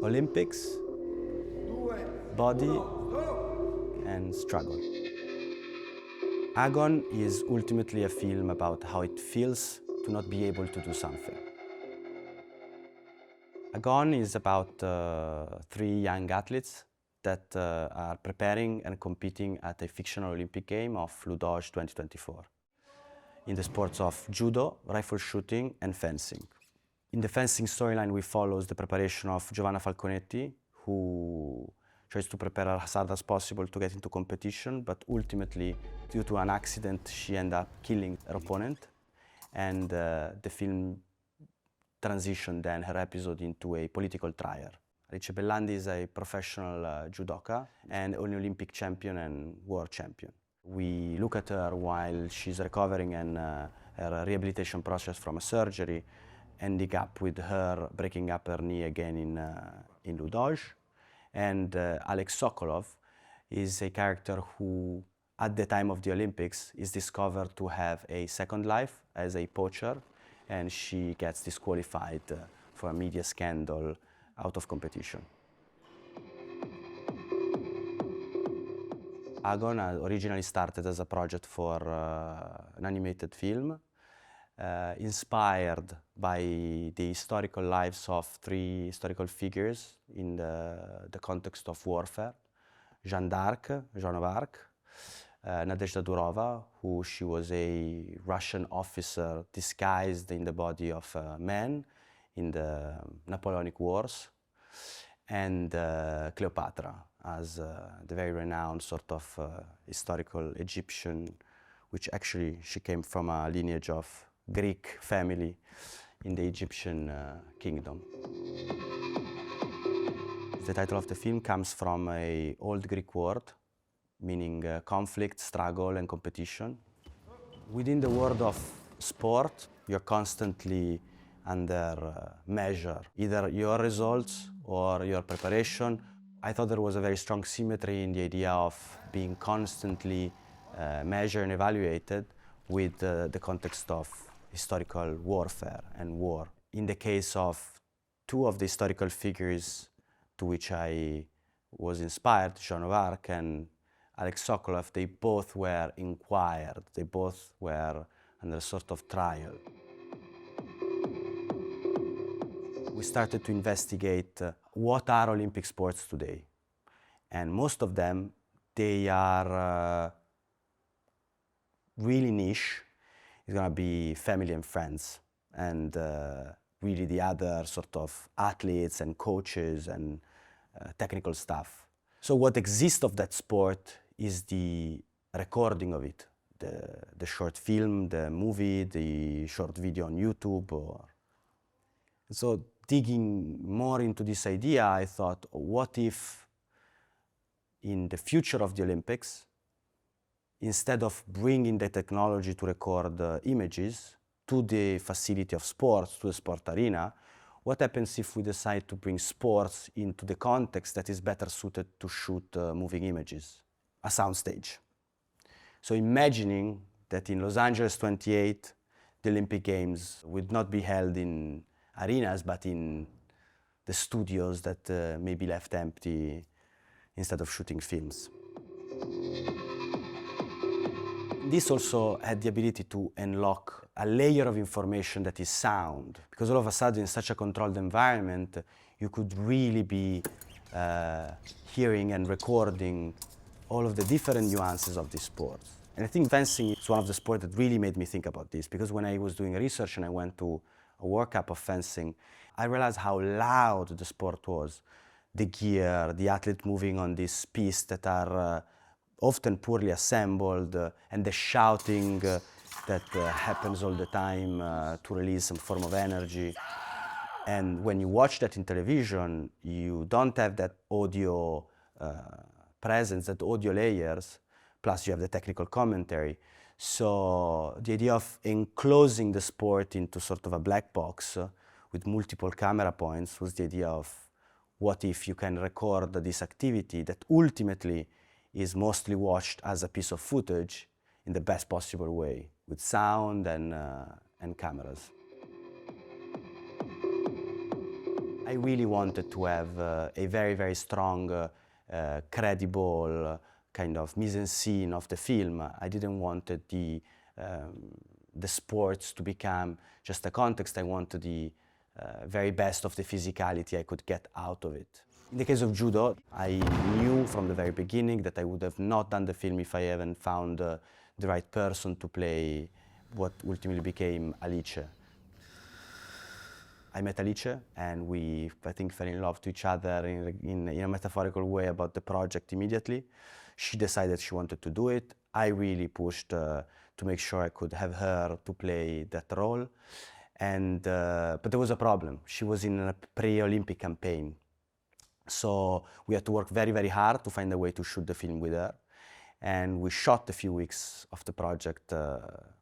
Olympics, body, and struggle. Agon is ultimately a film about how it feels to not be able to do something. Agon is about three young athletes that are preparing and competing at a fictional Olympic game of Ludoge 2024 in the sports of judo, rifle shooting, and fencing. In the fencing storyline, we follow the preparation of Giovanna Falconetti, who tries to prepare as hard as possible to get into competition, but ultimately, due to an accident, she ends up killing her opponent. And the film transitioned then her episode into a political trial. Alice Bellandi is a professional judoka and an Olympic champion and world champion. We look at her while she's recovering and her rehabilitation process from a surgery, ending up with her breaking up her knee again in Ludoge. And Alex Sokolov is a character who, at the time of the Olympics, is discovered to have a second life as a poacher, and she gets disqualified for a media scandal out of competition. Agon originally started as a project for an animated film, inspired by the historical lives of three historical figures in the context of warfare. Jeanne d'Arc, Joan of Arc, Nadezhda Durova, who she was a Russian officer disguised in the body of a man in the Napoleonic Wars, and Cleopatra as the very renowned sort of historical Egyptian, which actually she came from a lineage of Greek family in the Egyptian kingdom. The title of the film comes from an old Greek word meaning conflict, struggle, and competition. Within the world of sport, you're constantly under measure, either your results or your preparation. I thought there was a very strong symmetry in the idea of being constantly measured and evaluated with the context of historical warfare and war. In the case of two of the historical figures to which I was inspired, Joan of Arc and Alex Sokolov, they both were inquired, they both were under a sort of trial. We started to investigate what are Olympic sports today. And most of them, they are really niche. It's gonna be family and friends, and really the other sort of athletes and coaches and technical stuff. So what exists of that sport is the recording of it, the short film, the movie, the short video on YouTube. So digging more into this idea, I thought, what if in the future of the Olympics, instead of bringing the technology to record images to the facility of sports, to the sport arena, what happens if we decide to bring sports into the context that is better suited to shoot moving images, a soundstage? So imagining that in Los Angeles 28, the Olympic Games would not be held in arenas, but in the studios that may be left empty instead of shooting films. This also had the ability to unlock a layer of information that is sound, because all of a sudden in such a controlled environment, you could really be hearing and recording all of the different nuances of this sport. And I think fencing is one of the sports that really made me think about this, because when I was doing research and I went to a workup of fencing, I realized how loud the sport was. The gear, the athlete moving on these pieces that are often poorly assembled, and the shouting that happens all the time to release some form of energy. And when you watch that in television, you don't have that audio presence, that audio layers, plus you have the technical commentary. So the idea of enclosing the sport into sort of a black box with multiple camera points was the idea of what if you can record this activity that ultimately is mostly watched as a piece of footage in the best possible way, with sound and cameras. I really wanted to have a very, very strong, credible kind of mise-en-scene of the film. I didn't want the sports to become just a context. I wanted the very best of the physicality I could get out of it. In the case of judo, I knew from the very beginning that I would have not done the film if I hadn't found the right person to play what ultimately became Alice. I met Alice and we, I think, fell in love to each other in a metaphorical way about the project immediately. She decided she wanted to do it. I really pushed to make sure I could have her to play that role. And, but there was a problem. She was in a pre-Olympic campaign. So we had to work very, very hard to find a way to shoot the film with her. And we shot a few weeks of the project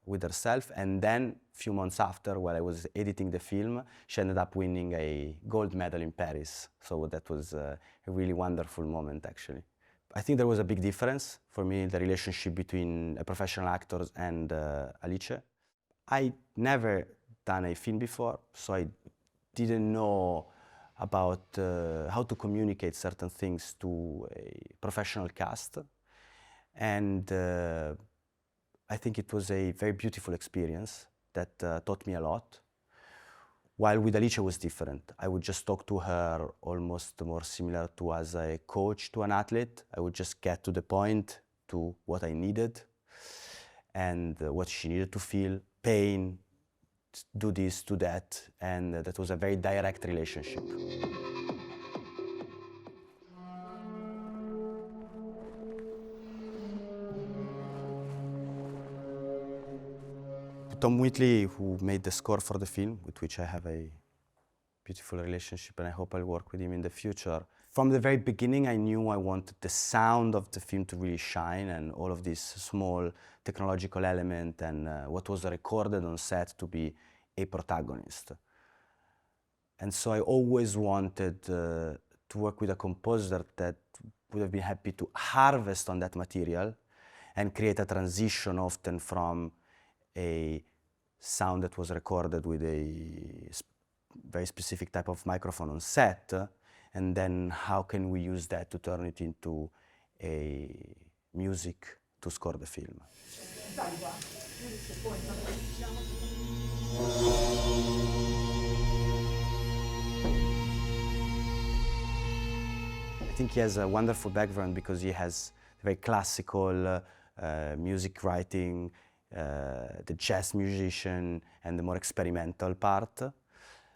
with herself. And then a few months after, while I was editing the film, she ended up winning a gold medal in Paris. So that was a really wonderful moment, actually. I think there was a big difference for me in the relationship between a professional actor and Alice. I never done a film before, so I didn't know about how to communicate certain things to a professional cast. And I think it was a very beautiful experience that taught me a lot. While with Alice was different. I would just talk to her almost more similar to as a coach to an athlete. I would just get to the point, to what I needed and what she needed to feel, pain, do this, do that, and that was a very direct relationship. Tom Whitley, who made the score for the film, with which I have a beautiful relationship and I hope I'll work with him in the future. From the very beginning, I knew I wanted the sound of the film to really shine and all of this small technological element and what was recorded on set to be a protagonist. And so I always wanted to work with a composer that would have been happy to harvest on that material and create a transition often from a sound that was recorded with a very specific type of microphone on set, and then how can we use that to turn it into a music to score the film. I think he has a wonderful background because he has very classical music writing, the jazz musician, and the more experimental part.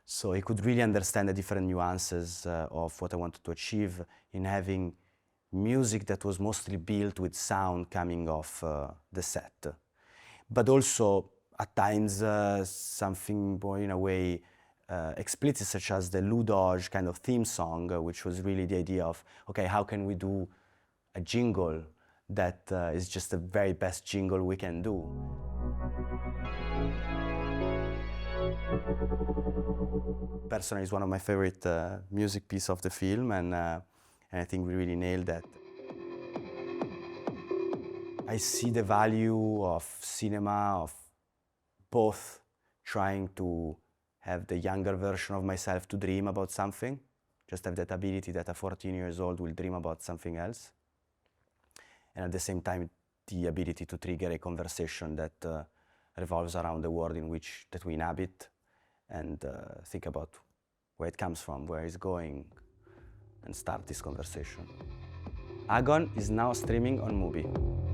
So he could really understand the different nuances of what I wanted to achieve in having music that was mostly built with sound coming off the set. But also, at times, something more in a way explicit, such as the Lou Dodge kind of theme song, which was really the idea of, okay, how can we do a jingle that is just the very best jingle we can do. Personally, it's one of my favorite music pieces of the film, and I think we really nailed that. I see the value of cinema, of both trying to have the younger version of myself to dream about something, just have that ability that a 14 years old will dream about something else, and at the same time the ability to trigger a conversation that revolves around the world in which that we inhabit and think about where it comes from, where it's going, and start this conversation. Agon is now streaming on MUBI.